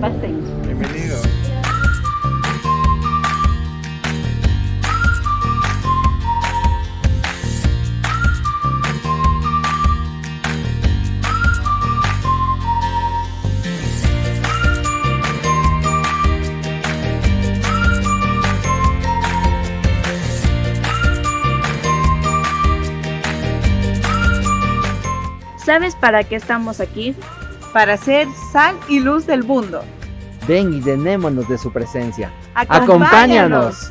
Pasen. Bienvenido. ¿Sabes para qué estamos aquí? Para ser sal y luz del mundo. Ven y llenémonos de su presencia. Acompáñanos.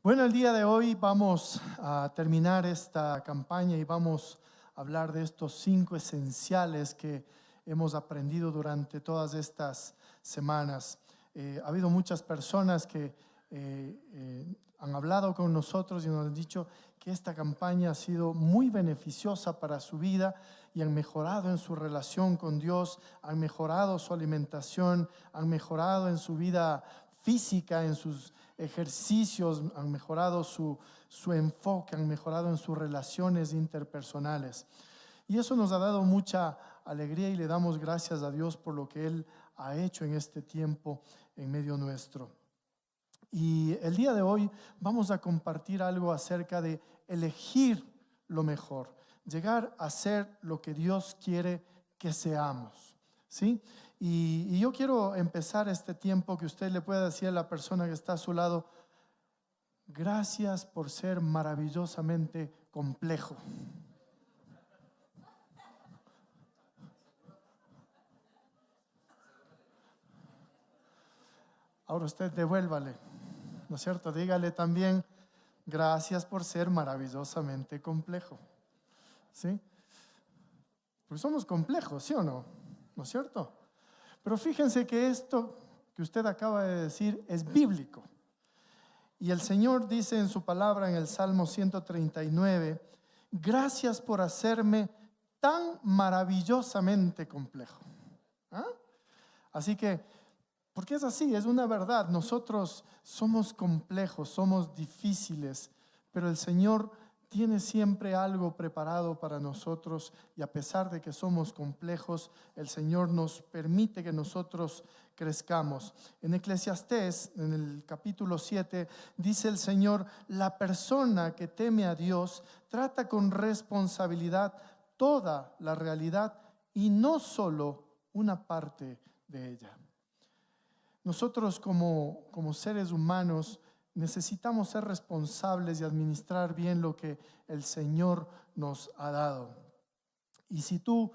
Bueno, el día de hoy vamos a terminar esta campaña y vamos a hablar de estos 5 esenciales que hemos aprendido durante todas estas semanas. Ha habido muchas personas que han hablado con nosotros y nos han dicho que esta campaña ha sido muy beneficiosa para su vida y han mejorado en su relación con Dios, han mejorado su alimentación, han mejorado en su vida física, en sus ejercicios, han mejorado su enfoque, han mejorado en sus relaciones interpersonales. Y eso nos ha dado mucha alegría y le damos gracias a Dios por lo que Él ha hecho en este tiempo en medio nuestro. Y el día de hoy vamos a compartir algo acerca de elegir lo mejor, llegar a ser lo que Dios quiere que seamos, ¿sí? Y yo quiero empezar este tiempo que usted le pueda decir a la persona que está a su lado: gracias por ser maravillosamente complejo. Ahora usted devuélvale, ¿no es cierto? Dígale también: gracias por ser maravillosamente complejo, ¿sí? Porque somos complejos, ¿sí o no? ¿No es cierto? Pero fíjense que esto que usted acaba de decir es bíblico. Y el Señor dice en su palabra en el Salmo 139, gracias por hacerme tan maravillosamente complejo. ¿Ah? Así que, porque es así, es una verdad. Nosotros somos complejos, somos difíciles, pero el Señor tiene siempre algo preparado para nosotros y a pesar de que somos complejos, el Señor nos permite que nosotros crezcamos. En Eclesiastés, en el capítulo 7, dice el Señor: la persona que teme a Dios trata con responsabilidad toda la realidad y no solo una parte de ella. Nosotros como seres humanos necesitamos ser responsables y administrar bien lo que el Señor nos ha dado. Y si tú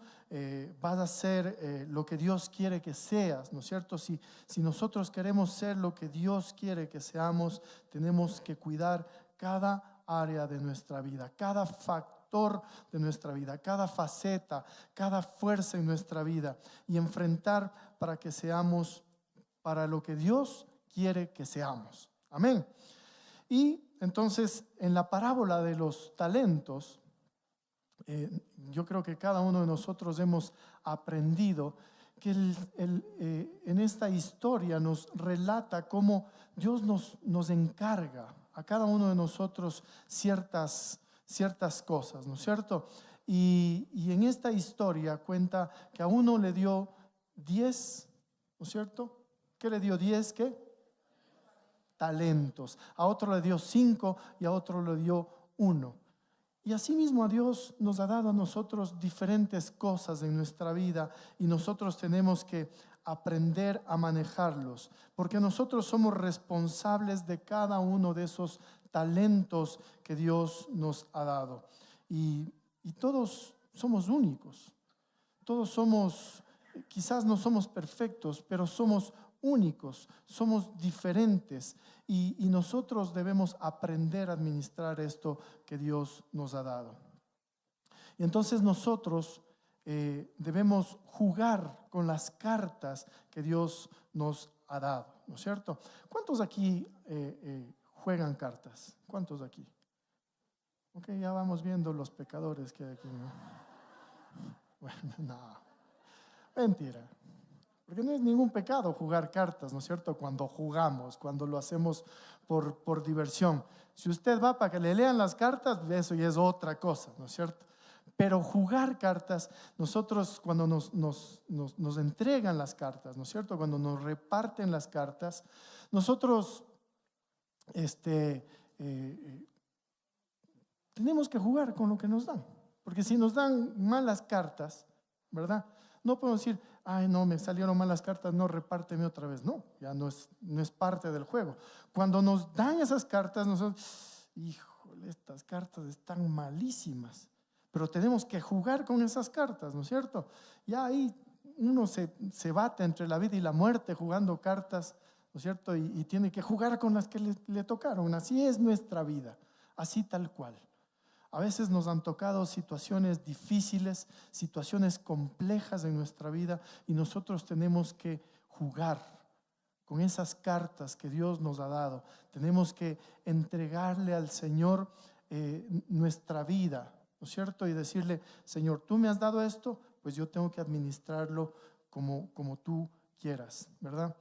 vas a ser lo que Dios quiere que seas, ¿no es cierto? Si nosotros queremos ser lo que Dios quiere que seamos, tenemos que cuidar cada área de nuestra vida, cada factor de nuestra vida, cada faceta, cada fuerza en nuestra vida y enfrentar para que seamos para lo que Dios quiere que seamos. Amén. Y entonces en la parábola de los talentos, yo creo que cada uno de nosotros hemos aprendido que en esta historia nos relata cómo Dios nos encarga a cada uno de nosotros ciertas cosas, ¿no es cierto? Y en esta historia cuenta que a uno le dio 10, ¿no es cierto? ¿Qué le dio? 10, ¿qué? Talentos. A otro le dio 5 y a otro le dio 1. Y asimismo a Dios nos ha dado a nosotros diferentes cosas en nuestra vida y nosotros tenemos que aprender a manejarlos, porque nosotros somos responsables de cada uno de esos talentos que Dios nos ha dado. Y todos somos únicos, todos somos, quizás no somos perfectos, pero somos únicos, somos diferentes y nosotros debemos aprender a administrar esto que Dios nos ha dado. Y entonces nosotros debemos jugar con las cartas que Dios nos ha dado, ¿no es cierto? ¿Cuántos aquí juegan cartas? ¿Cuántos aquí? Ok, ya vamos viendo los pecadores que hay aquí, ¿no? Bueno, no, mentira. Porque no es ningún pecado jugar cartas, ¿no es cierto? Cuando jugamos, cuando lo hacemos por diversión. Si usted va para que le lean las cartas, eso ya es otra cosa, ¿no es cierto? Pero jugar cartas, nosotros cuando nos entregan las cartas, ¿no es cierto? Cuando nos reparten las cartas, nosotros tenemos que jugar con lo que nos dan. Porque si nos dan malas cartas, ¿verdad? No podemos decir, ay, no, me salieron malas cartas, no, repárteme otra vez. No, ya no es parte del juego. Cuando nos dan esas cartas, nosotros, híjole, estas cartas están malísimas. Pero tenemos que jugar con esas cartas, ¿no es cierto? Ya ahí uno se bate entre la vida y la muerte jugando cartas, ¿no es cierto? Y tiene que jugar con las que le tocaron. Así es nuestra vida, así tal cual. A veces nos han tocado situaciones difíciles, situaciones complejas en nuestra vida y nosotros tenemos que jugar con esas cartas que Dios nos ha dado. Tenemos que entregarle al Señor nuestra vida, ¿no es cierto? Y decirle, Señor, tú me has dado esto, pues yo tengo que administrarlo como tú quieras, ¿verdad?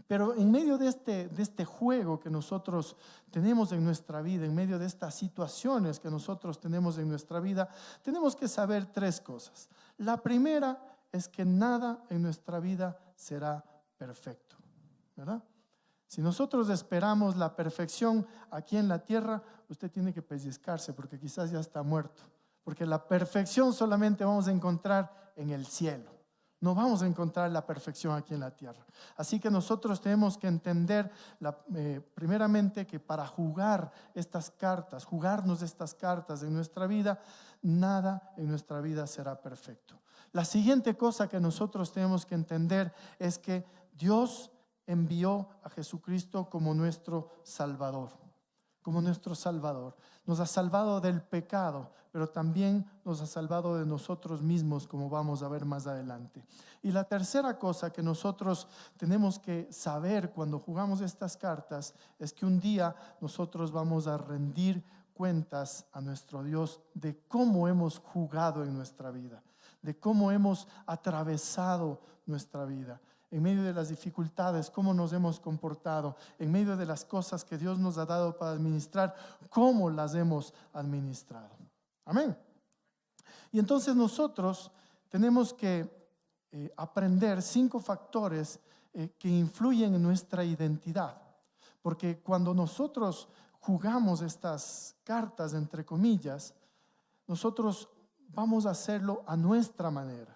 Pero en medio de este juego que nosotros tenemos en nuestra vida, en medio de estas situaciones que nosotros tenemos en nuestra vida, tenemos que saber tres cosas. La primera es que nada en nuestra vida será perfecto, ¿verdad? Si nosotros esperamos la perfección aquí en la tierra, usted tiene que pellizcarse porque quizás ya está muerto. Porque la perfección solamente vamos a encontrar en el cielo. No vamos a encontrar la perfección aquí en la tierra. Así que nosotros tenemos que entender primeramente que para jugarnos estas cartas en nuestra vida, nada en nuestra vida será perfecto. La siguiente cosa que nosotros tenemos que entender es que Dios envió a Jesucristo como nuestro Salvador. Como nuestro Salvador. Nos ha salvado del pecado, pero también nos ha salvado de nosotros mismos, como vamos a ver más adelante. Y la tercera cosa que nosotros tenemos que saber cuando jugamos estas cartas es que un día nosotros vamos a rendir cuentas a nuestro Dios de cómo hemos jugado en nuestra vida, de cómo hemos atravesado nuestra vida. En medio de las dificultades, cómo nos hemos comportado, en medio de las cosas que Dios nos ha dado para administrar, cómo las hemos administrado. Amén. Y entonces nosotros tenemos que aprender 5 factores que influyen en nuestra identidad. Porque cuando nosotros jugamos estas cartas, entre comillas, nosotros vamos a hacerlo a nuestra manera.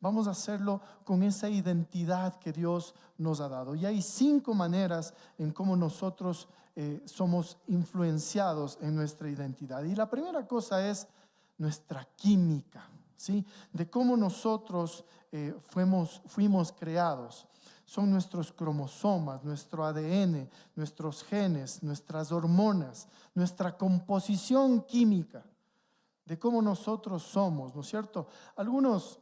Vamos a hacerlo con esa identidad que Dios nos ha dado. Y hay 5 maneras en cómo nosotros somos influenciados en nuestra identidad. Y la primera cosa es nuestra química, ¿sí? De cómo nosotros fuimos creados. Son nuestros cromosomas, nuestro ADN, nuestros genes, nuestras hormonas, nuestra composición química, de cómo nosotros somos, ¿no es cierto? Algunos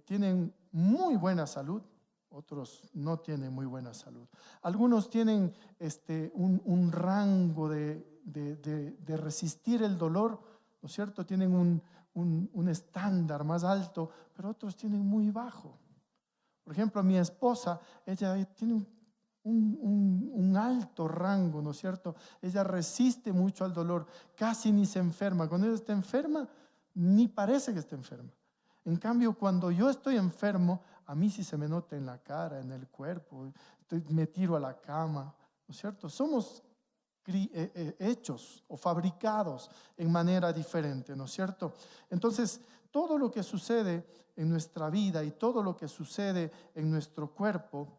tienen muy buena salud, otros no tienen muy buena salud. Algunos tienen un rango de resistir el dolor, ¿no es cierto? Tienen un estándar más alto, pero otros tienen muy bajo. Por ejemplo, mi esposa, ella tiene un alto rango, ¿no es cierto? Ella resiste mucho al dolor, casi ni se enferma. Cuando ella está enferma, ni parece que está enferma. En cambio, cuando yo estoy enfermo, a mí sí se me nota en la cara, en el cuerpo, me tiro a la cama, ¿no es cierto? Somos hechos o fabricados en manera diferente, ¿no es cierto? Entonces, todo lo que sucede en nuestra vida y todo lo que sucede en nuestro cuerpo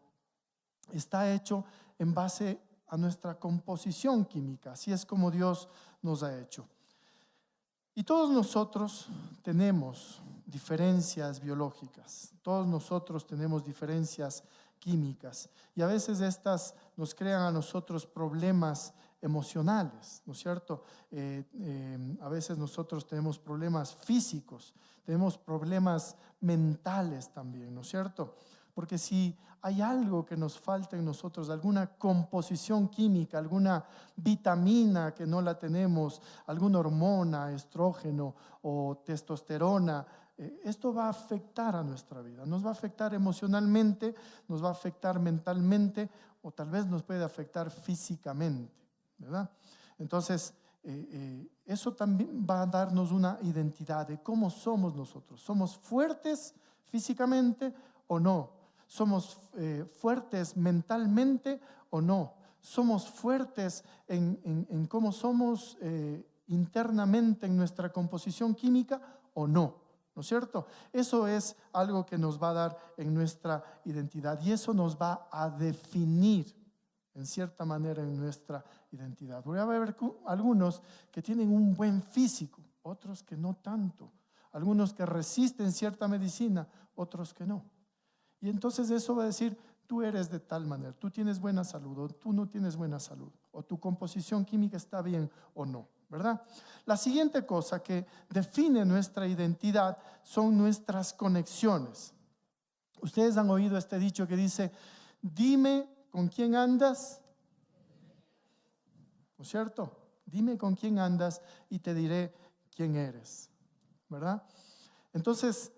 está hecho en base a nuestra composición química. Así es como Dios nos ha hecho. Y todos nosotros tenemos diferencias biológicas, todos nosotros tenemos diferencias químicas y a veces estas nos crean a nosotros problemas emocionales, ¿no es cierto? A veces nosotros tenemos problemas físicos, tenemos problemas mentales también, ¿no es cierto? Porque si hay algo que nos falta en nosotros, alguna composición química, alguna vitamina que no la tenemos, alguna hormona, estrógeno o testosterona esto va a afectar a nuestra vida, nos va a afectar emocionalmente, nos va a afectar mentalmente o tal vez nos puede afectar físicamente, ¿verdad? Entonces, eso también va a darnos una identidad de cómo somos nosotros. ¿Somos fuertes físicamente o no? ¿Somos fuertes mentalmente o no? ¿Somos fuertes en cómo somos internamente en nuestra composición química o no? ¿No es cierto? Eso es algo que nos va a dar en nuestra identidad y eso nos va a definir en cierta manera en nuestra identidad. Voy a ver algunos que tienen un buen físico, otros que no tanto, algunos que resisten cierta medicina, otros que no. Y entonces eso va a decir, tú eres de tal manera, tú tienes buena salud o tú no tienes buena salud, o tu composición química está bien o no, ¿verdad? La siguiente cosa que define nuestra identidad son nuestras conexiones. Ustedes han oído este dicho que dice, dime con quién andas, ¿no es cierto? Dime con quién andas y te diré quién eres, ¿verdad? Entonces,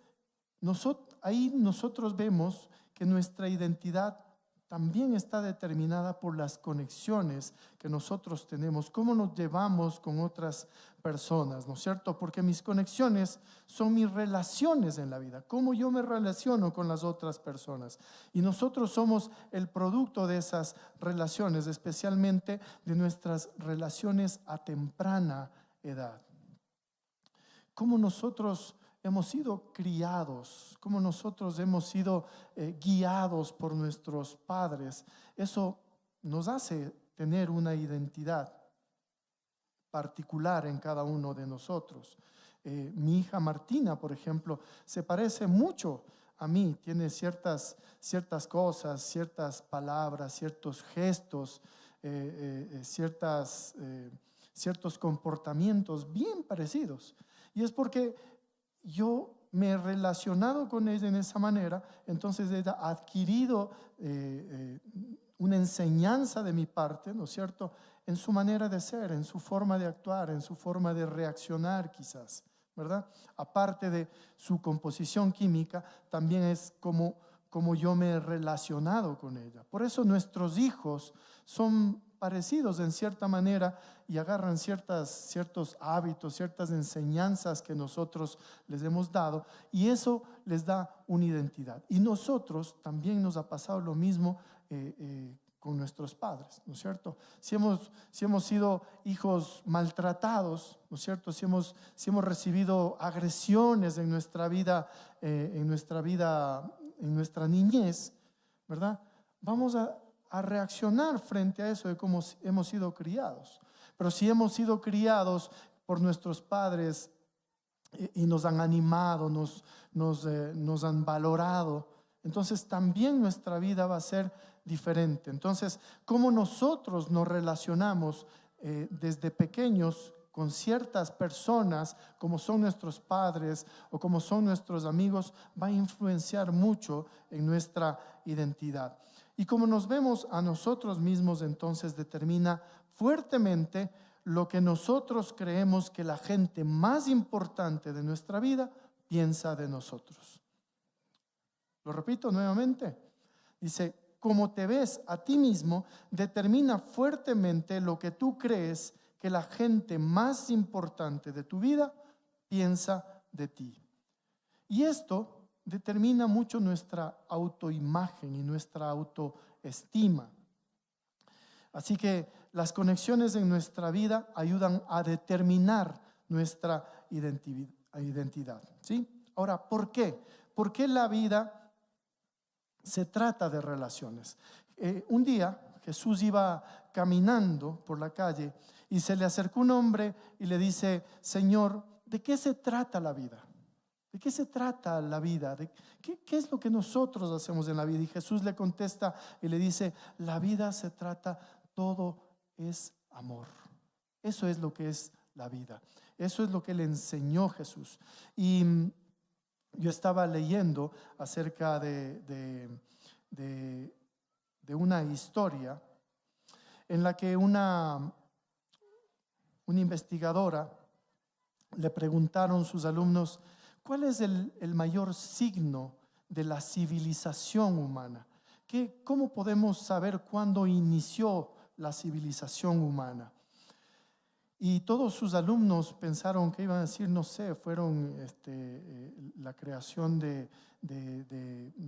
ahí nosotros vemos que nuestra identidad también está determinada por las conexiones que nosotros tenemos, cómo nos llevamos con otras personas, ¿no es cierto? Porque mis conexiones son mis relaciones en la vida, cómo yo me relaciono con las otras personas. Y nosotros somos el producto de esas relaciones, especialmente de nuestras relaciones a temprana edad. Cómo nosotros hemos sido criados, como nosotros hemos sido guiados por nuestros padres, eso nos hace tener una identidad particular en cada uno de nosotros. Mi hija Martina, por ejemplo, se parece mucho a mí, tiene ciertas cosas, ciertas palabras, ciertos gestos, ciertos comportamientos bien parecidos. Y es porque yo me he relacionado con ella en esa manera, entonces ella ha adquirido una enseñanza de mi parte, ¿no es cierto?, en su manera de ser, en su forma de actuar, en su forma de reaccionar quizás, ¿verdad? Aparte de su composición química, también es como yo me he relacionado con ella. Por eso nuestros hijos son parecidos en cierta manera y agarran ciertos hábitos, ciertas enseñanzas que nosotros les hemos dado y eso les da una identidad. Y nosotros también nos ha pasado lo mismo con nuestros padres, ¿no es cierto? Si hemos sido hijos maltratados, ¿no es cierto? Si hemos recibido agresiones en nuestra vida, en nuestra niñez, ¿verdad? Vamos a reaccionar frente a eso de cómo hemos sido criados. Pero si hemos sido criados por nuestros padres y nos han animado, nos han valorado, entonces también nuestra vida va a ser diferente. Entonces, cómo nosotros nos relacionamos desde pequeños con ciertas personas, como son nuestros padres o como son nuestros amigos, va a influenciar mucho en nuestra identidad. Y como nos vemos a nosotros mismos, entonces determina fuertemente lo que nosotros creemos que la gente más importante de nuestra vida piensa de nosotros. Lo repito nuevamente. Dice, como te ves a ti mismo, determina fuertemente lo que tú crees que la gente más importante de tu vida piensa de ti. Y esto determina mucho nuestra autoimagen y nuestra autoestima. Así que las conexiones en nuestra vida ayudan a determinar nuestra identidad, ¿sí? Ahora, ¿por qué? ¿Por qué la vida se trata de relaciones? Un día Jesús iba caminando por la calle y se le acercó un hombre y le dice, Señor, ¿de qué se trata la vida? ¿De qué se trata la vida? ¿Qué es lo que nosotros hacemos en la vida? Y Jesús le contesta y le dice, la vida se trata, todo es amor. Eso es lo que es la vida. Eso es lo que le enseñó Jesús. Y yo estaba leyendo acerca de una historia en la que una investigadora le preguntaron a sus alumnos, ¿Cuál es el mayor signo de la civilización humana? ¿Cómo podemos saber cuándo inició la civilización humana? Y todos sus alumnos pensaron que iban a decir, no sé, fueron la creación de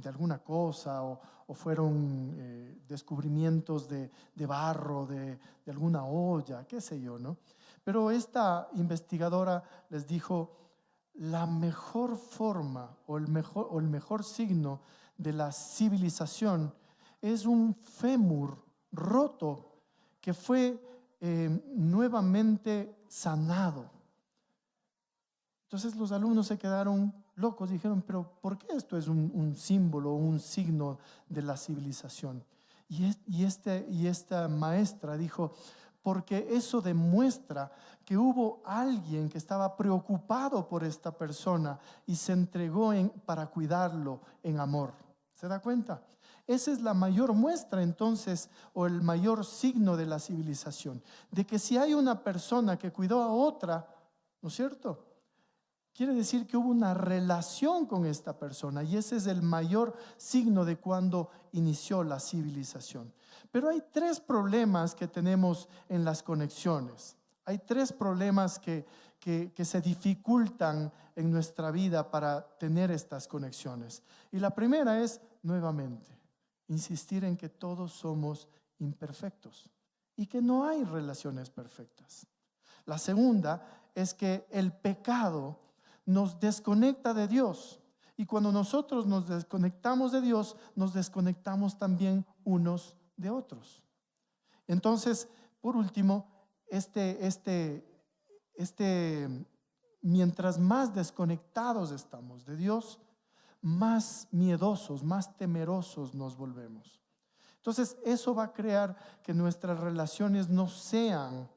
alguna cosa o fueron descubrimientos de barro, de alguna olla, qué sé yo, ¿no? Pero esta investigadora les dijo, la mejor forma o el mejor signo de la civilización es un fémur roto que fue nuevamente sanado. Entonces los alumnos se quedaron locos, dijeron, pero ¿por qué esto es un símbolo, un signo de la civilización? Y esta maestra dijo, porque eso demuestra que hubo alguien que estaba preocupado por esta persona y se entregó para cuidarlo en amor. ¿Se da cuenta? Esa es la mayor muestra entonces, o el mayor signo de la civilización, de que si hay una persona que cuidó a otra, ¿no es cierto?, quiere decir que hubo una relación con esta persona, y ese es el mayor signo de cuando inició la civilización. Pero hay tres problemas que tenemos en las conexiones. Hay tres problemas que se dificultan en nuestra vida para tener estas conexiones. Y la primera es, nuevamente, insistir en que todos somos imperfectos y que no hay relaciones perfectas. La segunda es que el pecado nos desconecta de Dios, y cuando nosotros nos desconectamos de Dios, nos desconectamos también unos de otros. Entonces, por último, mientras más desconectados estamos de Dios, más miedosos, más temerosos nos volvemos. Entonces, eso va a crear que nuestras relaciones no sean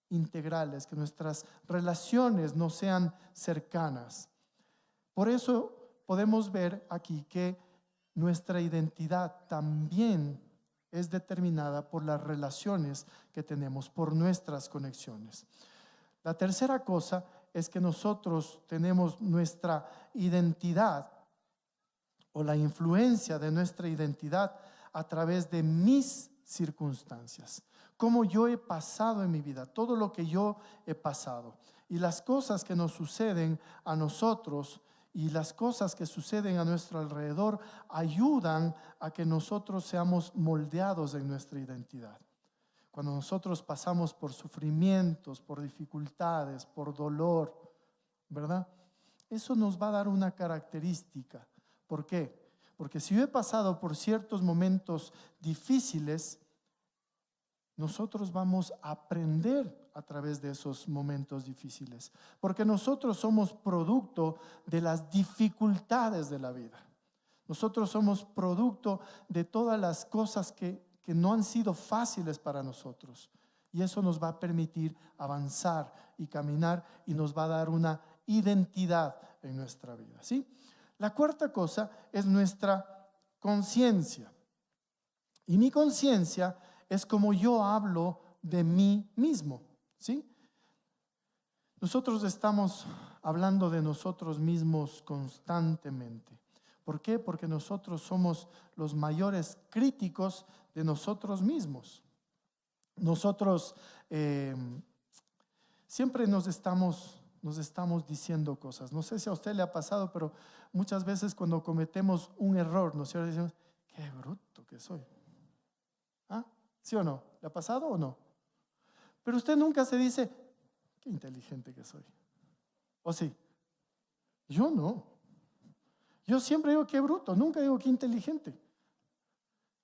integrales, que nuestras relaciones no sean cercanas. Por eso podemos ver aquí que nuestra identidad también es determinada por las relaciones que tenemos, por nuestras conexiones. La tercera cosa es que nosotros tenemos nuestra identidad o la influencia de nuestra identidad a través de mis circunstancias, cómo yo he pasado en mi vida, todo lo que yo he pasado, y las cosas que nos suceden a nosotros y las cosas que suceden a nuestro alrededor ayudan a que nosotros seamos moldeados en nuestra identidad. Cuando nosotros pasamos por sufrimientos, por dificultades, por dolor, ¿verdad? Eso nos va a dar una característica. ¿Por qué? Porque si yo he pasado por ciertos momentos difíciles, nosotros vamos a aprender a través de esos momentos difíciles, porque nosotros somos producto de las dificultades de la vida. Nosotros somos producto de todas las cosas que no han sido fáciles para nosotros, y eso nos va a permitir avanzar y caminar, y nos va a dar una identidad en nuestra vida, ¿sí? La cuarta cosa es nuestra conciencia, y mi conciencia es como yo hablo de mí mismo, ¿sí? Nosotros estamos hablando de nosotros mismos constantemente. ¿Por qué? Porque nosotros somos los mayores críticos de nosotros mismos. Nosotros siempre nos estamos diciendo cosas. No sé si a usted le ha pasado, pero muchas veces cuando cometemos un error, ¿no es cierto? Decimos, qué bruto que soy. ¿Ah? ¿Sí o no? ¿Le ha pasado o no? Pero usted nunca se dice, qué inteligente que soy. ¿O sí? Yo no. Yo siempre digo, qué bruto, nunca digo, qué inteligente.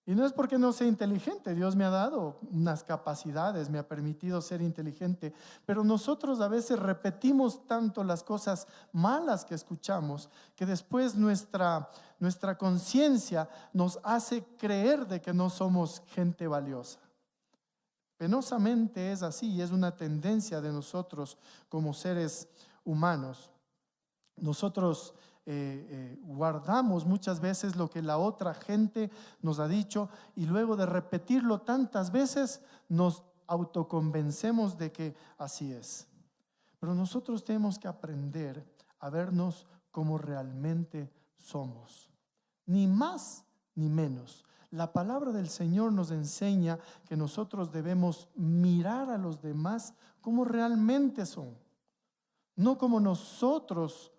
Y no es porque no sea inteligente, Dios me ha dado unas capacidades, me ha permitido ser inteligente, pero nosotros a veces repetimos tanto las cosas malas que escuchamos, que después nuestra conciencia nos hace creer de que no somos gente valiosa. Penosamente es así, y es una tendencia de nosotros como seres humanos. Nosotros guardamos muchas veces lo que la otra gente nos ha dicho, y luego de repetirlo tantas veces nos autoconvencemos de que así es. Pero nosotros tenemos que aprender a vernos como realmente somos. Ni más ni menos. La palabra del Señor nos enseña que nosotros debemos mirar a los demás como realmente son. No como nosotros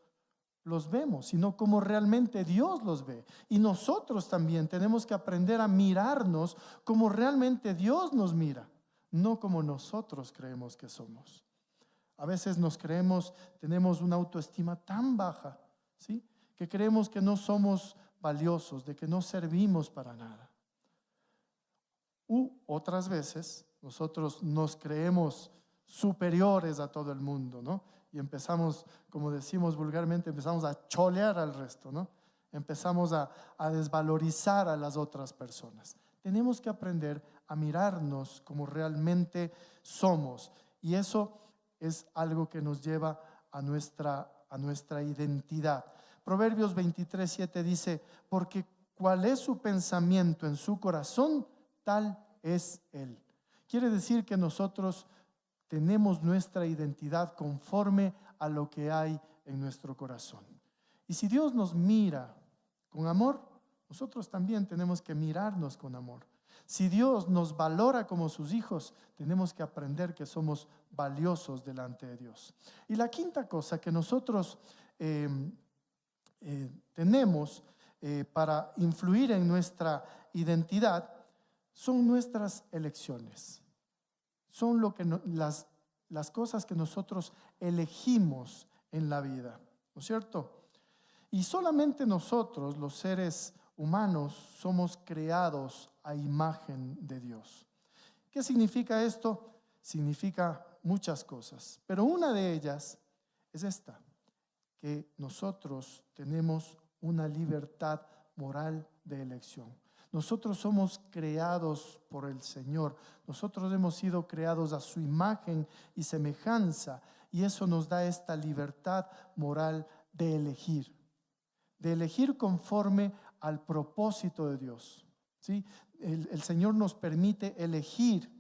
los vemos, sino como realmente Dios los ve. Y nosotros también tenemos que aprender a mirarnos como realmente Dios nos mira, no como nosotros creemos que somos. A veces tenemos una autoestima tan baja, ¿sí?, que creemos que no somos valiosos, de que no servimos para nada. Otras veces nosotros nos creemos superiores a todo el mundo, ¿no? Y empezamos, como decimos vulgarmente, empezamos a cholear al resto, ¿no? Empezamos a desvalorizar a las otras personas. Tenemos que aprender a mirarnos como realmente somos, y eso es algo que nos lleva a nuestra identidad. Proverbios 23:7 dice: porque cuál es su pensamiento en su corazón, tal es él. Quiere decir que nosotros tenemos nuestra identidad conforme a lo que hay en nuestro corazón. Y si Dios nos mira con amor, nosotros también tenemos que mirarnos con amor. Si Dios nos valora como sus hijos, tenemos que aprender que somos valiosos delante de Dios. Y la quinta cosa que nosotros tenemos para influir en nuestra identidad son nuestras elecciones. Son las cosas que nosotros elegimos en la vida, ¿no es cierto? Y solamente nosotros, los seres humanos, somos creados a imagen de Dios. ¿Qué significa esto? Significa muchas cosas, pero una de ellas es esta: que nosotros tenemos una libertad moral de elección. Nosotros somos creados por el Señor. Nosotros hemos sido creados a su imagen y semejanza, y eso nos da esta libertad moral de elegir conforme al propósito de Dios, ¿sí? El Señor nos permite elegir,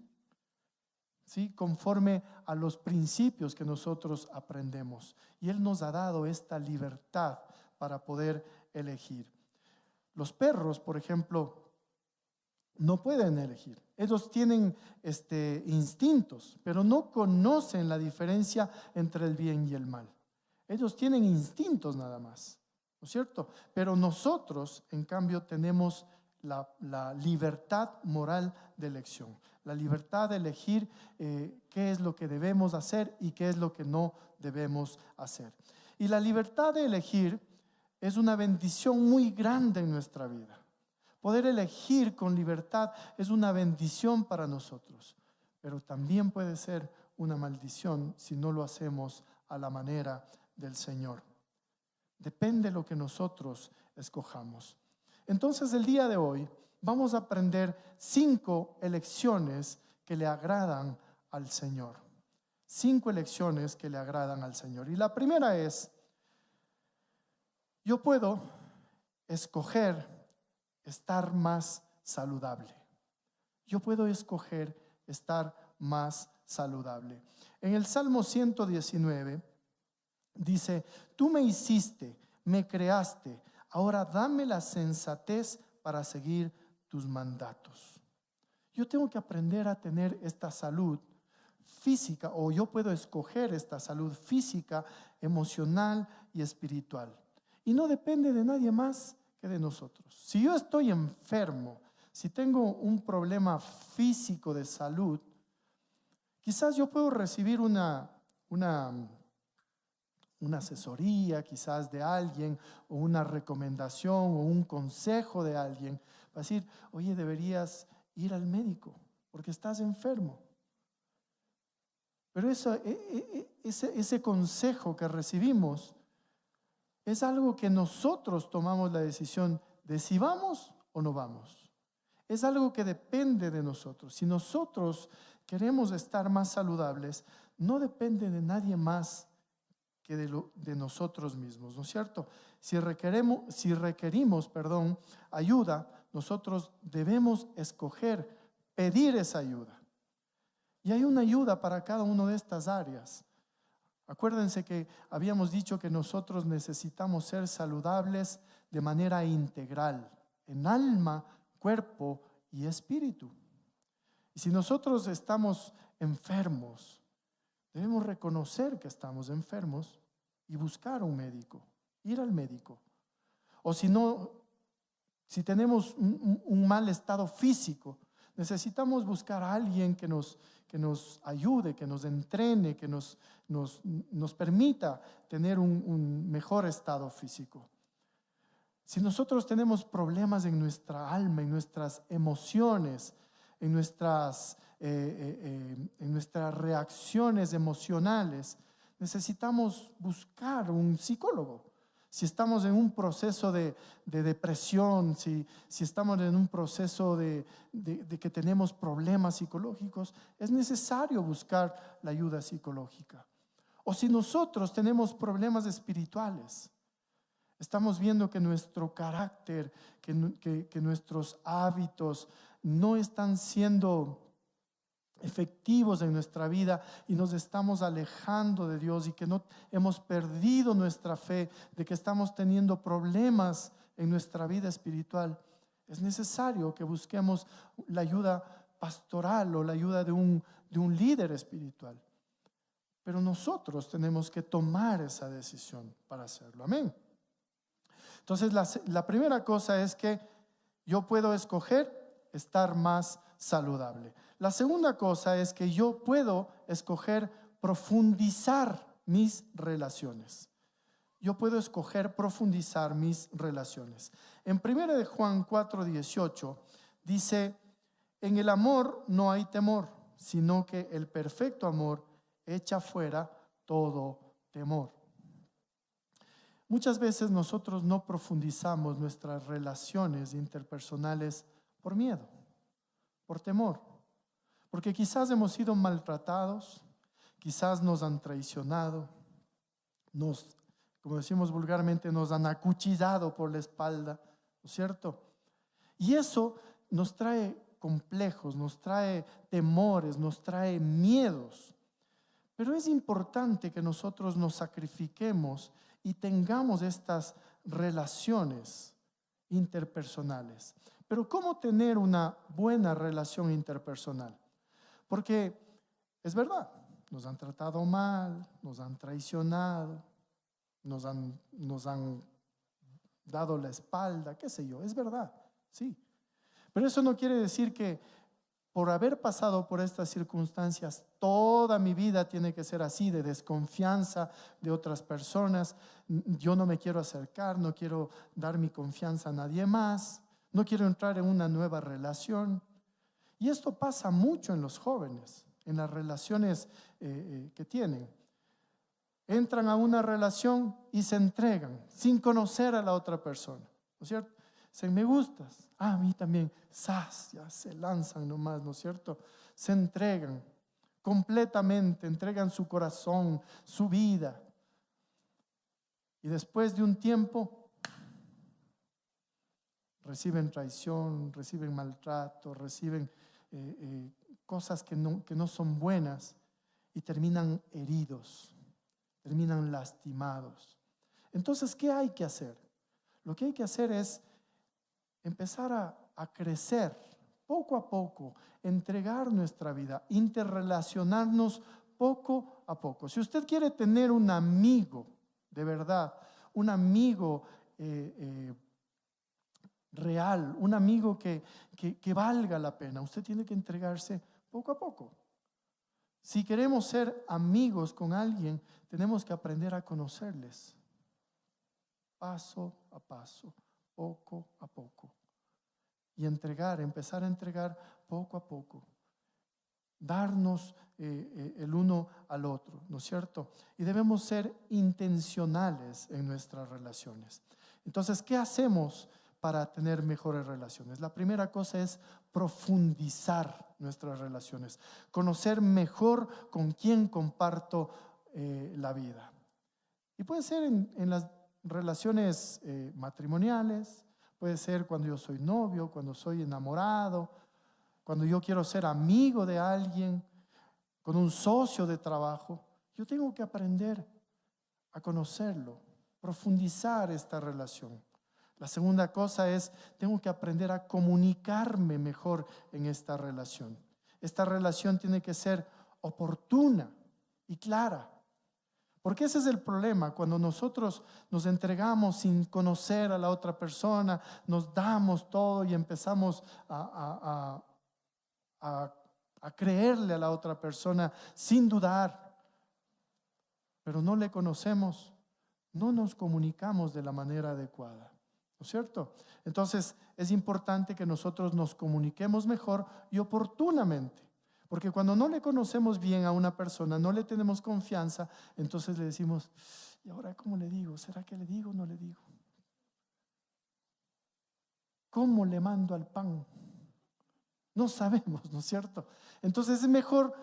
¿sí?, conforme a los principios que nosotros aprendemos, y Él nos ha dado esta libertad para poder elegir. Los perros, por ejemplo, no pueden elegir. Ellos tienen instintos, pero no conocen la diferencia entre el bien y el mal. Ellos tienen instintos nada más, ¿no es cierto? Pero nosotros, en cambio, tenemos la libertad moral de elección, la libertad de elegir qué es lo que debemos hacer y qué es lo que no debemos hacer. Y la libertad de elegir es una bendición muy grande en nuestra vida. Poder elegir con libertad es una bendición para nosotros, pero también puede ser una maldición si no lo hacemos a la manera del Señor. Depende de lo que nosotros escojamos. Entonces, el día de hoy vamos a aprender 5 elecciones que le agradan al Señor. 5 elecciones que le agradan al Señor. Y la primera es: yo puedo escoger estar más saludable. Yo puedo escoger estar más saludable. En el Salmo 119 dice: tú me hiciste, me creaste, ahora dame la sensatez para seguir tus mandatos. Yo tengo que aprender a tener esta salud física, o yo puedo escoger esta salud física, emocional y espiritual. Y no depende de nadie más que de nosotros. Si yo estoy enfermo, si tengo un problema físico de salud, quizás yo puedo recibir una asesoría quizás de alguien, o una recomendación o un consejo de alguien para decir: oye, deberías ir al médico porque estás enfermo. Pero ese consejo que recibimos es algo que nosotros tomamos la decisión de si vamos o no vamos. Es algo que depende de nosotros. Si nosotros queremos estar más saludables, no depende de nadie más que de nosotros mismos, ¿no es cierto? Si requerimos ayuda, nosotros debemos escoger pedir esa ayuda. Y hay una ayuda para cada una de estas áreas. Acuérdense que habíamos dicho que nosotros necesitamos ser saludables de manera integral, en alma, cuerpo y espíritu. Y si nosotros estamos enfermos, debemos reconocer que estamos enfermos y buscar un médico, ir al médico. O si no, si tenemos un mal estado físico, necesitamos buscar a alguien que nos ayude, que nos entrene, que nos permita tener un mejor estado físico. Si nosotros tenemos problemas en nuestra alma, en nuestras emociones, en nuestras reacciones emocionales, necesitamos buscar un psicólogo. Si estamos en un proceso de depresión, si estamos en un proceso de que tenemos problemas psicológicos, es necesario buscar la ayuda psicológica. O si nosotros tenemos problemas espirituales, estamos viendo que nuestro carácter, que nuestros hábitos no están siendo efectivos en nuestra vida y nos estamos alejando de Dios y que no hemos perdido nuestra fe, de que estamos teniendo problemas en nuestra vida espiritual, es necesario que busquemos la ayuda pastoral o la ayuda de un líder espiritual. Pero nosotros tenemos que tomar esa decisión para hacerlo. Amén. Entonces la primera cosa es que yo puedo escoger estar más saludable. La segunda cosa es que yo puedo escoger profundizar mis relaciones. Yo puedo escoger profundizar mis relaciones. En 1 de Juan 4:18 dice: en el amor no hay temor, sino que el perfecto amor echa fuera todo temor. Muchas veces nosotros no profundizamos nuestras relaciones interpersonales por miedo, por temor, porque quizás hemos sido maltratados, quizás nos han traicionado, como decimos vulgarmente, nos han acuchillado por la espalda, ¿no es cierto? Y eso nos trae complejos, nos trae temores, nos trae miedos. Pero es importante que nosotros nos sacrifiquemos y tengamos estas relaciones interpersonales. Pero ¿cómo tener una buena relación interpersonal? Porque es verdad, nos han tratado mal, nos han traicionado, nos han dado la espalda, qué sé yo, es verdad, sí. Pero eso no quiere decir que por haber pasado por estas circunstancias, toda mi vida tiene que ser así, de desconfianza de otras personas. Yo no me quiero acercar, no quiero dar mi confianza a nadie más, no quiero entrar en una nueva relación. Y esto pasa mucho en los jóvenes, en las relaciones que tienen. Entran a una relación y se entregan sin conocer a la otra persona, ¿no es cierto? Dicen, me gustas. A mí también. ¡Sas! Ya se lanzan nomás, ¿no es cierto? Se entregan completamente, entregan su corazón, su vida. Y después de un tiempo, reciben traición, reciben maltrato, reciben cosas que no son buenas y terminan heridos, terminan lastimados. Entonces, ¿qué hay que hacer? Lo que hay que hacer es empezar a crecer poco a poco, entregar nuestra vida, interrelacionarnos poco a poco. Si usted quiere tener un amigo de verdad, un amigo real, un amigo que valga la pena, usted tiene que entregarse poco a poco. Si queremos ser amigos con alguien, tenemos que aprender a conocerles paso a paso, poco a poco. Y empezar a entregar poco a poco. Darnos el uno al otro, ¿no es cierto? Y debemos ser intencionales en nuestras relaciones. Entonces, ¿qué hacemos para tener mejores relaciones? La primera cosa es profundizar nuestras relaciones, conocer mejor con quién comparto la vida. Y puede ser en las relaciones matrimoniales, puede ser cuando yo soy novio, cuando soy enamorado, cuando yo quiero ser amigo de alguien, con un socio de trabajo. Yo tengo que aprender a conocerlo, profundizar esta relación. La segunda cosa es, tengo que aprender a comunicarme mejor en esta relación. Esta relación tiene que ser oportuna y clara. Porque ese es el problema, cuando nosotros nos entregamos sin conocer a la otra persona, nos damos todo y empezamos a creerle a la otra persona sin dudar, pero no le conocemos, no nos comunicamos de la manera adecuada, ¿no es cierto? Entonces es importante que nosotros nos comuniquemos mejor y oportunamente. Porque cuando no le conocemos bien a una persona, no le tenemos confianza, entonces le decimos, ¿y ahora cómo le digo? ¿Será que le digo o no le digo? ¿Cómo le mando al pan? No sabemos, ¿no es cierto? Entonces es mejor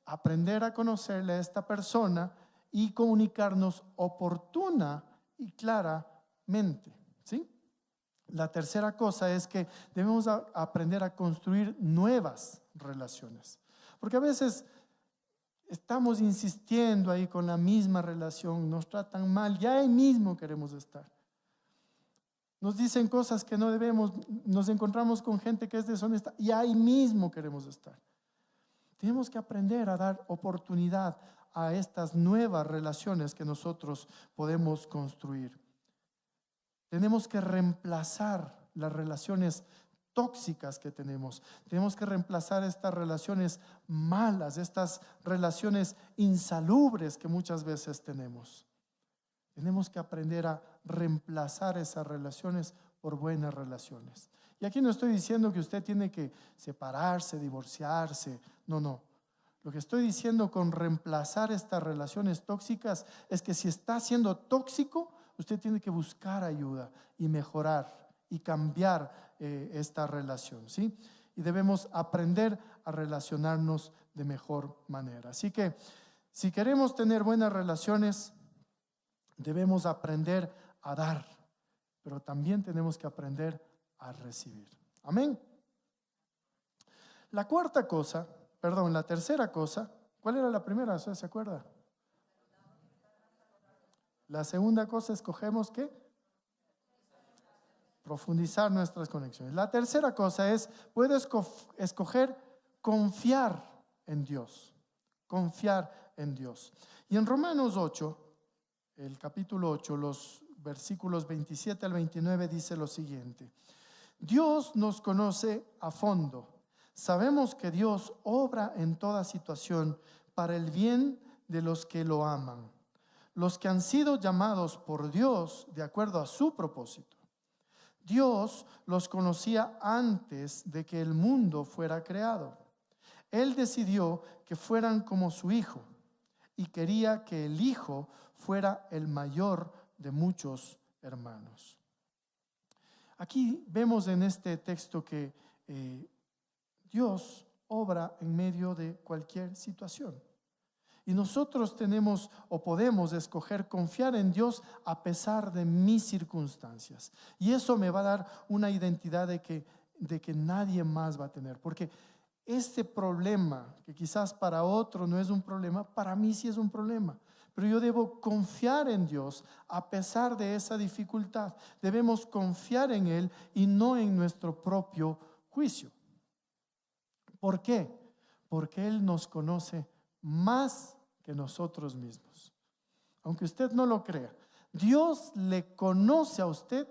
aprender a conocerle a esta persona y comunicarnos oportuna y claramente, ¿sí? La tercera cosa es que debemos aprender a construir nuevas relaciones. Porque a veces estamos insistiendo ahí con la misma relación, nos tratan mal, ya ahí mismo queremos estar. Nos dicen cosas que no debemos, nos encontramos con gente que es deshonesta y ahí mismo queremos estar. Tenemos que aprender a dar oportunidad a estas nuevas relaciones que nosotros podemos construir. Tenemos que reemplazar las relaciones tóxicas que tenemos. Tenemos que reemplazar estas relaciones malas, estas relaciones insalubres que muchas veces tenemos. Tenemos que aprender a reemplazar esas relaciones por buenas relaciones. Y aquí no estoy diciendo que usted tiene que separarse, divorciarse. No. Lo que estoy diciendo con reemplazar estas relaciones tóxicas es que si está siendo tóxico, usted tiene que buscar ayuda y mejorar y cambiar esta relación, ¿sí? Y debemos aprender a relacionarnos de mejor manera. Así que si queremos tener buenas relaciones, debemos aprender a dar, pero también tenemos que aprender a recibir. Amén. La tercera cosa, ¿cuál era la primera? ¿Usted se acuerda? La segunda cosa, escogemos ¿qué? Profundizar nuestras conexiones. La tercera cosa es, puedes escoger confiar en Dios. Confiar en Dios. Y en Romanos 8, el capítulo 8, los versículos 27 al 29 dice lo siguiente: Dios nos conoce a fondo. Sabemos que Dios obra en toda situación para el bien de los que lo aman, los que han sido llamados por Dios de acuerdo a su propósito. Dios los conocía antes de que el mundo fuera creado. Él decidió que fueran como su Hijo y quería que el Hijo fuera el mayor de muchos hermanos. Aquí vemos en este texto que Dios obra en medio de cualquier situación. Y nosotros tenemos o podemos escoger confiar en Dios a pesar de mis circunstancias. Y eso me va a dar una identidad de que nadie más va a tener. Porque este problema, que quizás para otro no es un problema, para mí sí es un problema. Pero yo debo confiar en Dios a pesar de esa dificultad. Debemos confiar en Él y no en nuestro propio juicio. ¿Por qué? Porque Él nos conoce más que nosotros mismos. Aunque usted no lo crea, Dios le conoce a usted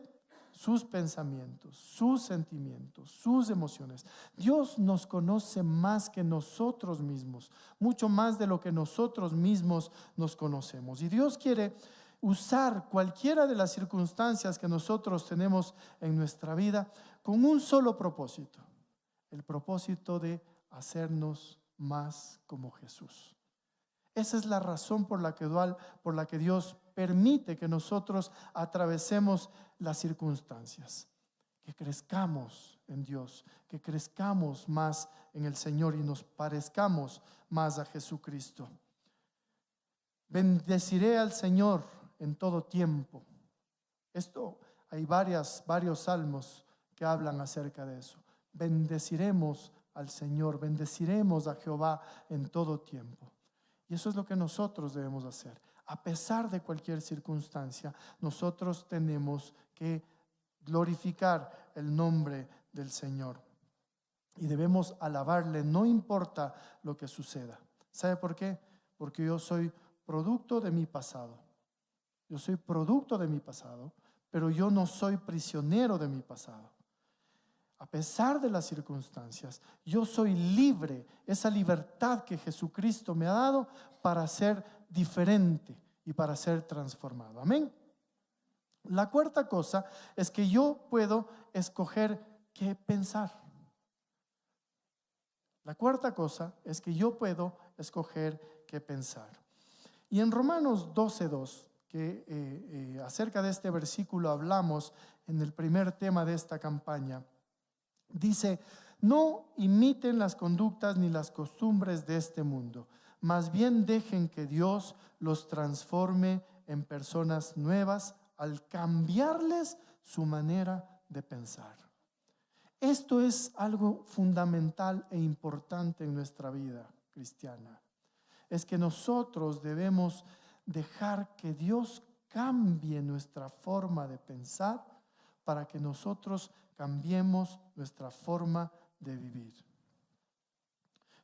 sus pensamientos, sus sentimientos, sus emociones. Dios nos conoce más que nosotros mismos, mucho más de lo que nosotros mismos nos conocemos. Y Dios quiere usar cualquiera de las circunstancias que nosotros tenemos en nuestra vida con un solo propósito: el propósito de hacernos más como Jesús. Esa es la razón por la que Dios permite que nosotros atravesemos las circunstancias, que crezcamos en Dios, que crezcamos más en el Señor y nos parezcamos más a Jesucristo. Bendeciré al Señor en todo tiempo. Esto hay varios salmos que hablan acerca de eso. Bendeciremos al Señor, bendeciremos a Jehová en todo tiempo. Y eso es lo que nosotros debemos hacer. A pesar de cualquier circunstancia, nosotros tenemos que glorificar el nombre del Señor. Y debemos alabarle, no importa lo que suceda. ¿Sabe por qué? Porque yo soy producto de mi pasado. Yo soy producto de mi pasado, pero yo no soy prisionero de mi pasado. A pesar de las circunstancias, yo soy libre, esa libertad que Jesucristo me ha dado para ser diferente y para ser transformado. Amén. La cuarta cosa es que yo puedo escoger qué pensar. La cuarta cosa es que yo puedo escoger qué pensar. Y en Romanos 12:2, que acerca de este versículo hablamos en el primer tema de esta campaña, dice: no imiten las conductas ni las costumbres de este mundo, más bien dejen que Dios los transforme en personas nuevas al cambiarles su manera de pensar. Esto es algo fundamental e importante en nuestra vida cristiana. Es que nosotros debemos dejar que Dios cambie nuestra forma de pensar para que nosotros cambiemos nuestra forma de vivir.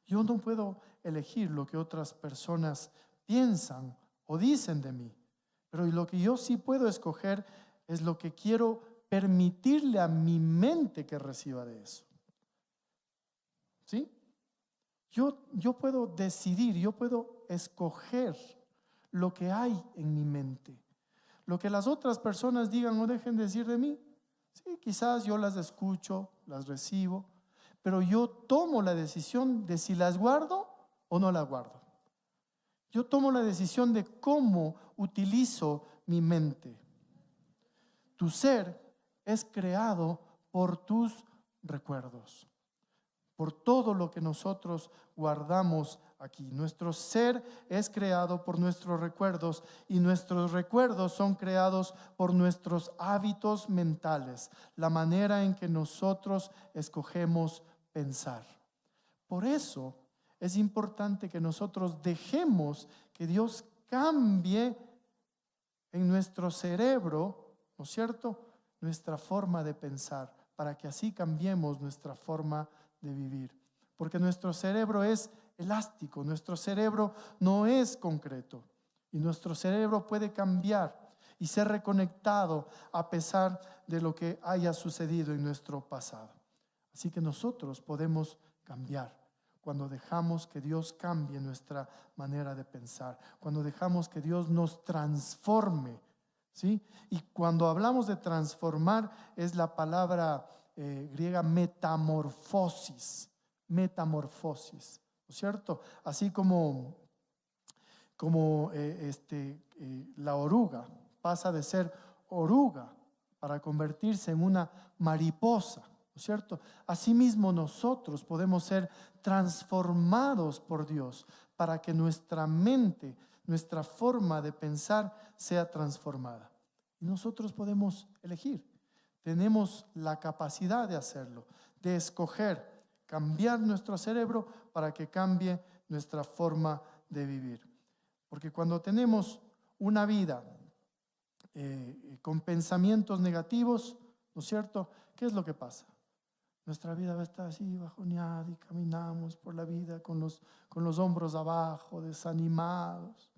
Yo no puedo elegir lo que otras personas piensan o dicen de mí, pero lo que yo sí puedo escoger es lo que quiero permitirle a mi mente que reciba de eso. ¿Sí? Yo puedo decidir, yo puedo escoger lo que hay en mi mente. Lo que las otras personas digan o dejen de decir de mí, sí, quizás yo las escucho, las recibo, pero yo tomo la decisión de si las guardo o no las guardo. Yo tomo la decisión de cómo utilizo mi mente. Tu ser es creado por tus recuerdos, por todo lo que nosotros guardamos aquí. Nuestro ser es creado por nuestros recuerdos y nuestros recuerdos son creados por nuestros hábitos mentales, la manera en que nosotros escogemos pensar. Por eso es importante que nosotros dejemos que Dios cambie en nuestro cerebro, ¿no es cierto?, nuestra forma de pensar, para que así cambiemos nuestra forma de vivir. Porque nuestro cerebro es elástico, nuestro cerebro no es concreto y nuestro cerebro puede cambiar y ser reconectado a pesar de lo que haya sucedido en nuestro pasado. Así que nosotros podemos cambiar cuando dejamos que Dios cambie nuestra manera de pensar, cuando dejamos que Dios nos transforme, ¿sí? Y cuando hablamos de transformar es la palabra griega metamorfosis, ¿no es cierto? Así como la oruga pasa de ser oruga para convertirse en una mariposa, ¿no es cierto? Asimismo nosotros podemos ser transformados por Dios para que nuestra mente, nuestra forma de pensar sea transformada. Y nosotros podemos elegir. Tenemos la capacidad de hacerlo, de escoger, cambiar nuestro cerebro para que cambie nuestra forma de vivir. Porque cuando tenemos una vida con pensamientos negativos, ¿no es cierto? ¿Qué es lo que pasa? Nuestra vida va a estar así bajoneada y caminamos por la vida con los hombros abajo, desanimados.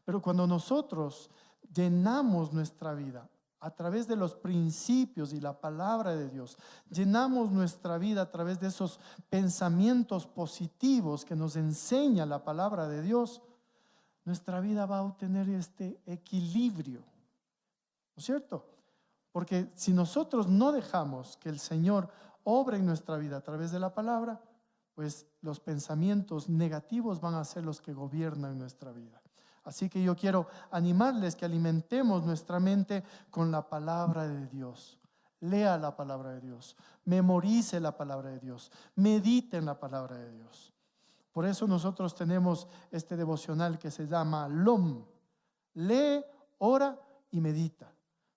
Pero cuando nosotros llenamos nuestra vida a través de los principios y la palabra de Dios, llenamos nuestra vida a través de esos pensamientos positivos que nos enseña la palabra de Dios, nuestra vida va a obtener este equilibrio, ¿no es cierto? Porque si nosotros no dejamos que el Señor obre en nuestra vida a través de la palabra, pues los pensamientos negativos van a ser los que gobiernan nuestra vida. Así que yo quiero animarles que alimentemos nuestra mente con la palabra de Dios. Lea la palabra de Dios, memorice la palabra de Dios, medite en la palabra de Dios. Por eso nosotros tenemos este devocional que se llama LOM. Lee, ora y medita.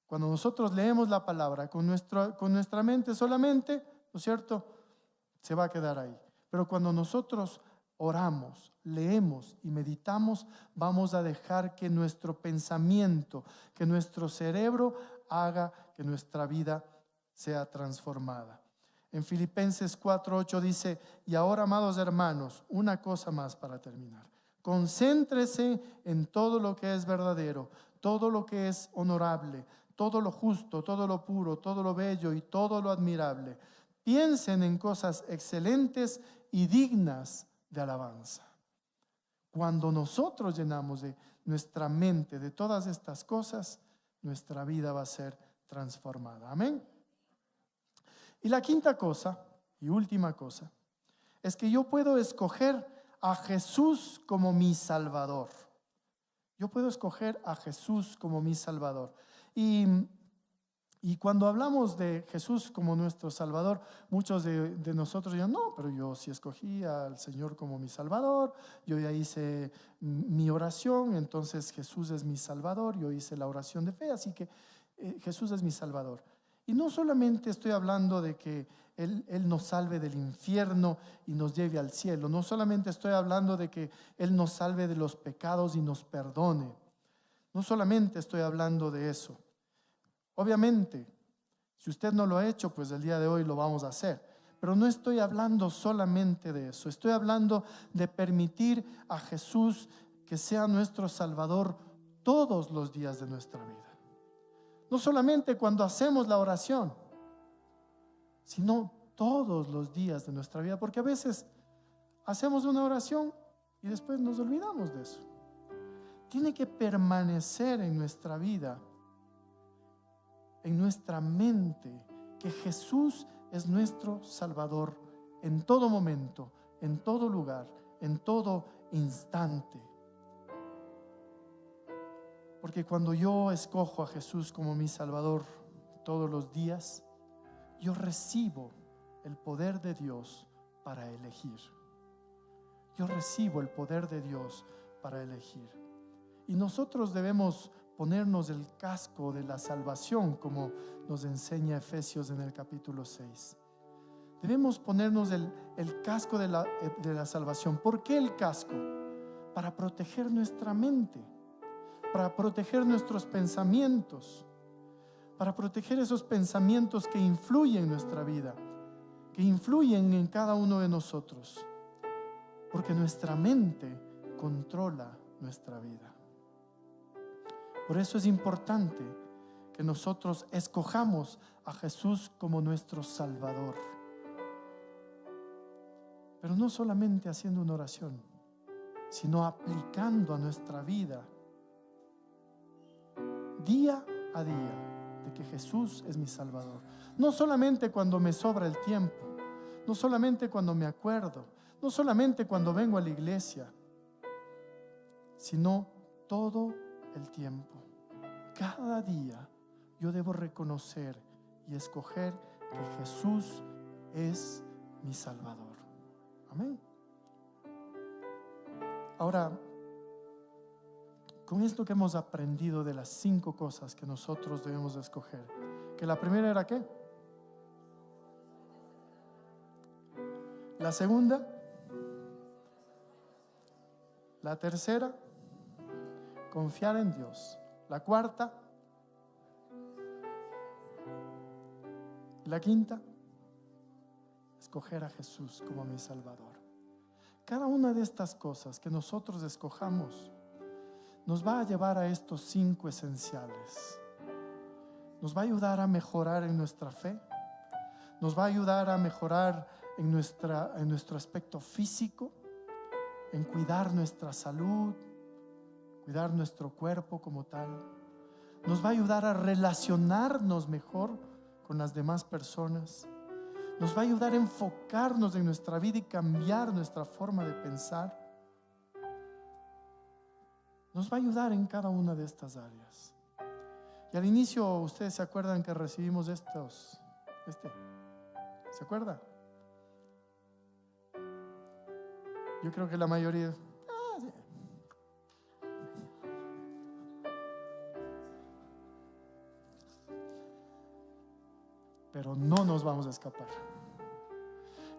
Cuando nosotros leemos la palabra con nuestra mente solamente, ¿no es cierto?, se va a quedar ahí. Pero cuando nosotros oramos, leemos y meditamos, vamos a dejar que nuestro pensamiento, que nuestro cerebro haga que nuestra vida sea transformada. En Filipenses 4:8 dice: y ahora, amados hermanos, una cosa más para terminar. Concéntrese en todo lo que es verdadero, todo lo que es honorable, todo lo justo, todo lo puro, todo lo bello y todo lo admirable. Piensen en cosas excelentes y dignas de alabanza. Cuando nosotros llenamos de nuestra mente de todas estas cosas, nuestra vida va a ser transformada. Amén. Y la quinta cosa y última cosa es que yo puedo escoger a Jesús como mi Salvador. Yo puedo escoger a Jesús como mi Salvador. Y cuando hablamos de Jesús como nuestro Salvador, muchos de nosotros dirán: no, pero yo sí escogí al Señor como mi Salvador, yo ya hice mi oración, entonces Jesús es mi Salvador, yo hice la oración de fe, así que Jesús es mi Salvador. Y no solamente estoy hablando de que Él nos salve del infierno y nos lleve al cielo, no solamente estoy hablando de que Él nos salve de los pecados y nos perdone, no solamente estoy hablando de eso. Obviamente, si usted no lo ha hecho, pues el día de hoy lo vamos a hacer. Pero no estoy hablando solamente de eso. Estoy hablando de permitir a Jesús que sea nuestro Salvador todos los días de nuestra vida. No solamente cuando hacemos la oración, sino todos los días de nuestra vida. Porque a veces hacemos una oración y después nos olvidamos de eso. Tiene que permanecer en nuestra vida, en nuestra mente, que Jesús es nuestro Salvador en todo momento, en todo lugar, en todo instante. Porque cuando yo escojo a Jesús como mi Salvador todos los días, yo recibo el poder de Dios para elegir. Yo recibo el poder de Dios para elegir. Y nosotros debemos ponernos el casco de la salvación, como nos enseña Efesios en el capítulo 6. Debemos ponernos el casco de la salvación. ¿Por qué el casco? Para proteger nuestra mente, para proteger nuestros pensamientos, para proteger esos pensamientos que influyen en nuestra vida, que influyen en cada uno de nosotros, porque nuestra mente controla nuestra vida. Por eso es importante que nosotros escojamos a Jesús como nuestro Salvador. Pero no solamente haciendo una oración, sino aplicando a nuestra vida día a día de que Jesús es mi Salvador. No solamente cuando me sobra el tiempo, no solamente cuando me acuerdo, no solamente cuando vengo a la iglesia, sino todo el tiempo. Cada día yo debo reconocer y escoger que Jesús es mi Salvador. Amén. Ahora, con esto que hemos aprendido de las 5 cosas que nosotros debemos escoger, que la primera era ¿qué? La segunda, la tercera, confiar en Dios. La cuarta, la quinta, escoger a Jesús como mi Salvador. Cada una de estas cosas que nosotros escojamos nos va a llevar a estos 5 esenciales. Nos va a ayudar a mejorar en nuestra fe, nos va a ayudar a mejorar en nuestro aspecto físico, en cuidar nuestra salud, cuidar nuestro cuerpo como tal. Nos va a ayudar a relacionarnos mejor con las demás personas. Nos va a ayudar a enfocarnos en nuestra vida y cambiar nuestra forma de pensar. Nos va a ayudar en cada una de estas áreas. Y al inicio, ustedes se acuerdan que recibimos ¿se acuerda? Yo creo que la mayoría. Sí. Pero no nos vamos a escapar.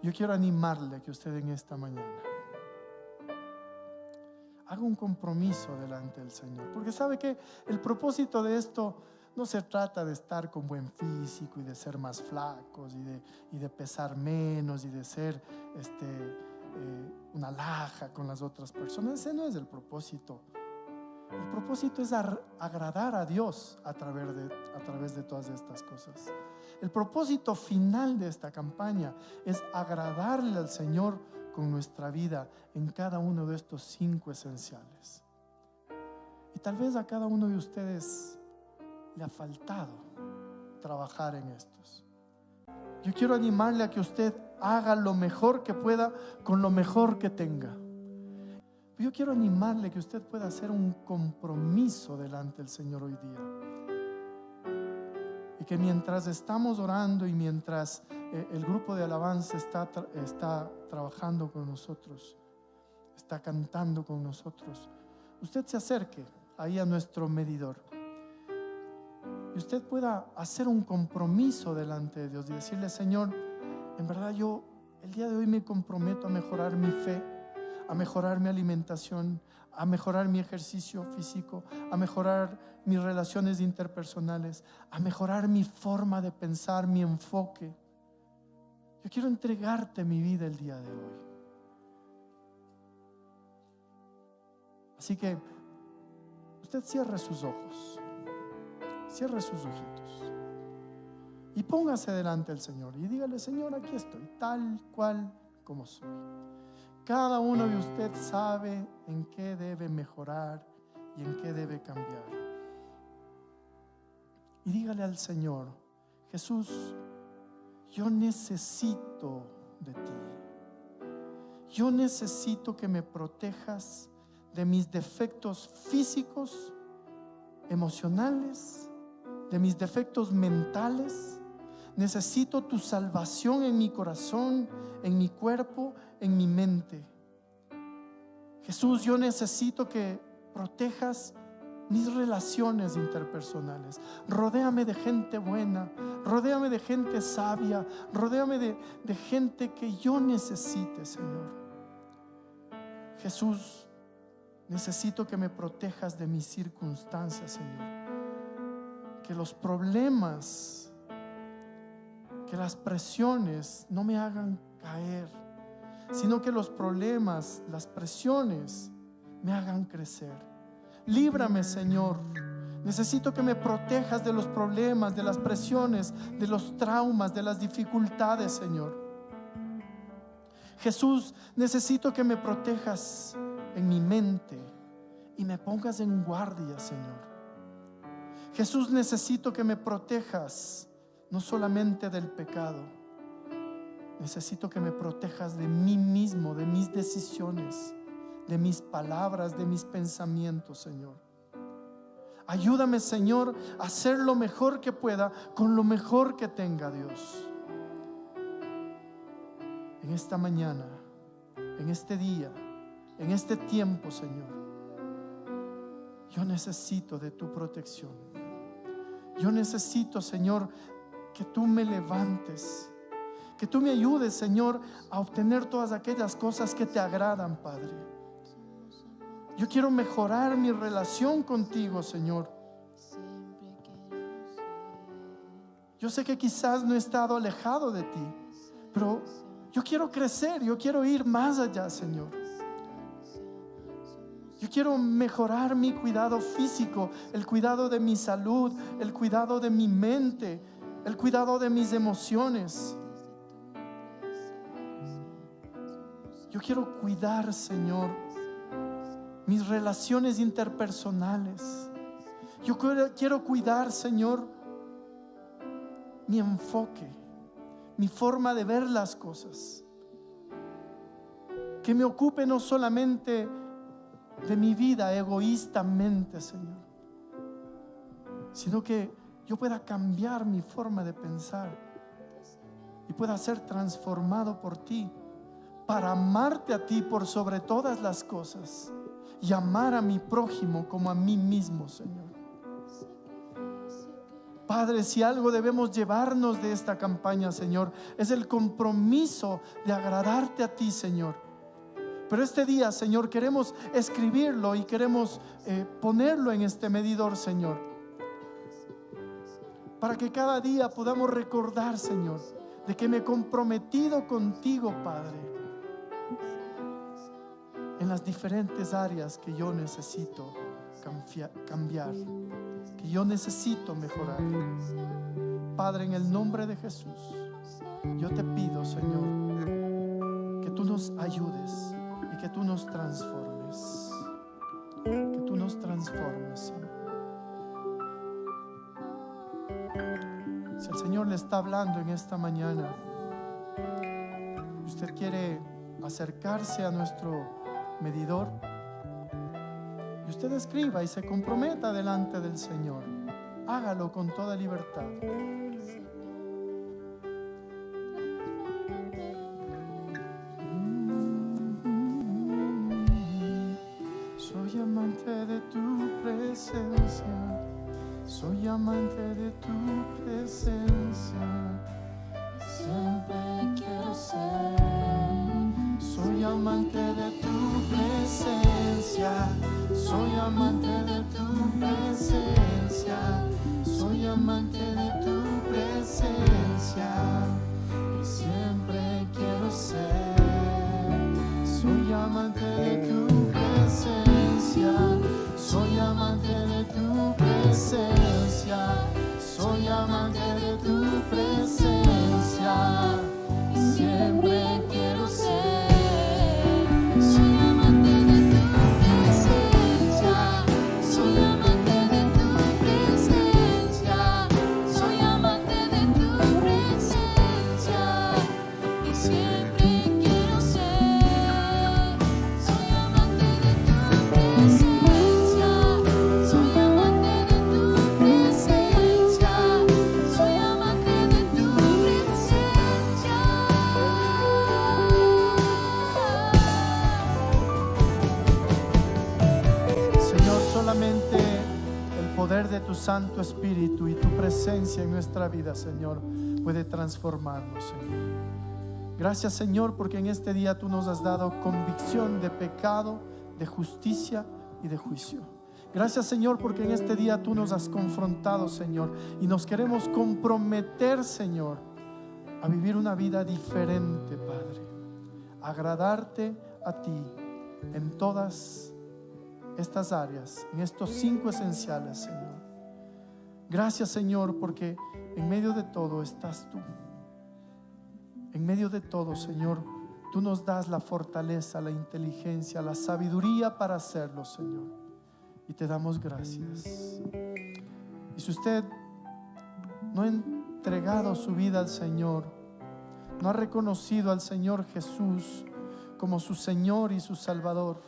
Yo quiero animarle que usted en esta mañana haga un compromiso delante del Señor. Porque sabe que el propósito de esto no se trata de estar con buen físico y de ser más flacos y de pesar menos y de ser una laja con las otras personas. Ese no es el propósito. El propósito es agradar a Dios a través de todas estas cosas. El propósito final de esta campaña es agradarle al Señor con nuestra vida en cada uno de estos 5 esenciales. Y tal vez a cada uno de ustedes le ha faltado trabajar en estos. Yo quiero animarle a que usted haga lo mejor que pueda con lo mejor que tenga. Yo quiero animarle que usted pueda hacer un compromiso delante del Señor hoy día. Y que mientras estamos orando y mientras el grupo de alabanza está trabajando con nosotros, está cantando con nosotros, usted se acerque ahí a nuestro medidor. Y usted pueda hacer un compromiso delante de Dios y decirle: Señor, en verdad yo el día de hoy me comprometo a mejorar mi fe, a mejorar mi alimentación, a mejorar mi ejercicio físico, a mejorar mis relaciones interpersonales, a mejorar mi forma de pensar, mi enfoque. Yo quiero entregarte mi vida el día de hoy. Así que usted cierre sus ojos, cierre sus ojitos y póngase delante del Señor y dígale: Señor, aquí estoy, tal cual como soy. Cada uno de ustedes sabe en qué debe mejorar y en qué debe cambiar. Y dígale al Señor: Jesús, yo necesito de ti. Yo necesito que me protejas de mis defectos físicos, emocionales, de mis defectos mentales. Necesito tu salvación en mi corazón, en mi cuerpo, en mi mente. Jesús, yo necesito que protejas mis relaciones interpersonales. Rodéame de gente buena, rodéame de gente sabia, rodéame de gente que yo necesite, Señor. Jesús, necesito que me protejas de mis circunstancias, Señor. Que los problemas, que las presiones no me hagan caer, sino que los problemas, las presiones me hagan crecer. Líbrame, Señor. Necesito que me protejas de los problemas, de las presiones, de los traumas, de las dificultades, Señor. Jesús, necesito que me protejas en mi mente y me pongas en guardia, Señor. Jesús, necesito que me protejas no solamente del pecado, necesito que me protejas de mí mismo, de mis decisiones, de mis palabras, de mis pensamientos, Señor. Ayúdame, Señor, a hacer lo mejor que pueda con lo mejor que tenga, Dios. En esta mañana, en este día, en este tiempo, Señor, yo necesito de tu protección. Yo necesito, Señor, que tú me levantes, que tú me ayudes, Señor, a obtener todas aquellas cosas que te agradan, Padre. Yo quiero mejorar mi relación contigo, Señor. Yo sé que quizás no he estado alejado de ti, pero yo quiero crecer, yo quiero ir más allá, Señor. Yo quiero mejorar mi cuidado físico, el cuidado de mi salud, el cuidado de mi mente, el cuidado de mis emociones. Yo quiero cuidar, Señor, mis relaciones interpersonales. Yo quiero cuidar, Señor, mi enfoque, mi forma de ver las cosas. Que me ocupe no solamente de mi vida egoístamente, Señor, sino que yo pueda cambiar mi forma de pensar y pueda ser transformado por ti para amarte a ti por sobre todas las cosas y amar a mi prójimo como a mí mismo, Señor. Padre, si algo debemos llevarnos de esta campaña, Señor, es el compromiso de agradarte a ti, Señor. Pero este día, Señor, queremos escribirlo y queremos ponerlo en este medidor, Señor, para que cada día podamos recordar, Señor, de que me he comprometido contigo, Padre, en las diferentes áreas que yo necesito cambiar, que yo necesito mejorar. Padre, en el nombre de Jesús, yo te pido, Señor, que tú nos ayudes y que tú nos transformes. Que tú nos transformes, Señor. Si el Señor le está hablando en esta mañana, usted quiere acercarse a nuestro medidor, y usted escriba y se comprometa delante del Señor, hágalo con toda libertad. Soy amante de tu presencia, soy amante de tu presencia, siempre quiero ser. Soy amante de tu presencia, soy amante de tu presencia, soy amante de tu presencia y siempre quiero ser. Soy amante de tu presencia, soy amante de tu presencia, soy amante de tu presencia y siempre quiero ser. De tu Santo Espíritu y tu presencia en nuestra vida, Señor, puede transformarnos, Señor. Gracias, Señor, porque en este día tú nos has dado convicción de pecado, de justicia y de juicio. Gracias, Señor, porque en este día tú nos has confrontado, Señor, y nos queremos comprometer, Señor, a vivir una vida diferente, Padre, a agradarte a ti en todas estas áreas, en estos 5 esenciales, Señor. Gracias, Señor, porque en medio de todo estás tú. En medio de todo, Señor, tú nos das la fortaleza, la inteligencia, la sabiduría para hacerlo, Señor. Y te damos gracias. Y si usted no ha entregado su vida al Señor, no ha reconocido al Señor Jesús como su Señor y su Salvador,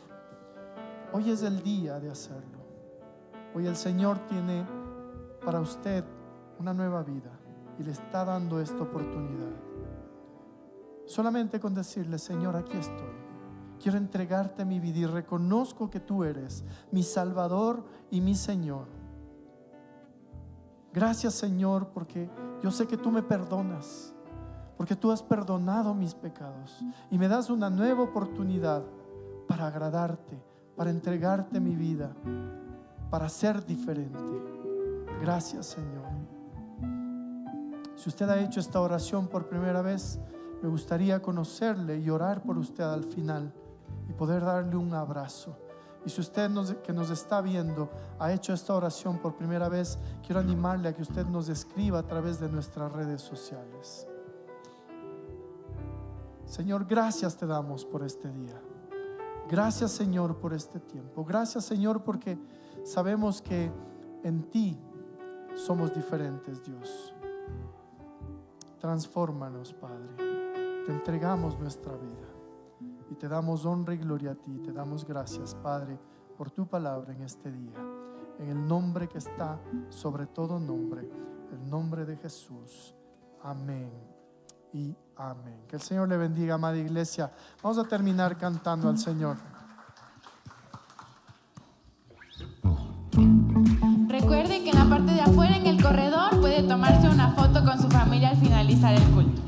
hoy es el día de hacerlo. Hoy el Señor tiene para usted una nueva vida y le está dando esta oportunidad. Solamente con decirle: Señor, aquí estoy, quiero entregarte mi vida y reconozco que tú eres mi Salvador y mi Señor. Gracias, Señor, porque yo sé que tú me perdonas, porque tú has perdonado mis pecados y me das una nueva oportunidad para agradarte, para entregarte mi vida, para ser diferente. Gracias, Señor. Si usted ha hecho esta oración por primera vez, me gustaría conocerle y orar por usted al final y poder darle un abrazo. Y si usted que nos está viendo ha hecho esta oración por primera vez, quiero animarle a que usted nos escriba a través de nuestras redes sociales. Señor, gracias te damos por este día. Gracias, Señor, por este tiempo. Gracias, Señor, porque sabemos que en ti somos diferentes, Dios. Transfórmanos, Padre. Te entregamos nuestra vida y te damos honra y gloria a ti. Te damos gracias, Padre, por tu palabra en este día. En el nombre que está sobre todo nombre, el nombre de Jesús. Amén y amén. Que el Señor le bendiga, amada iglesia. Vamos a terminar cantando al Señor. Recuerde que en la parte de afuera, en el corredor, puede tomarse una foto con su familia al finalizar el culto.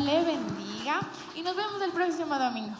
le bendiga y nos vemos el próximo domingo.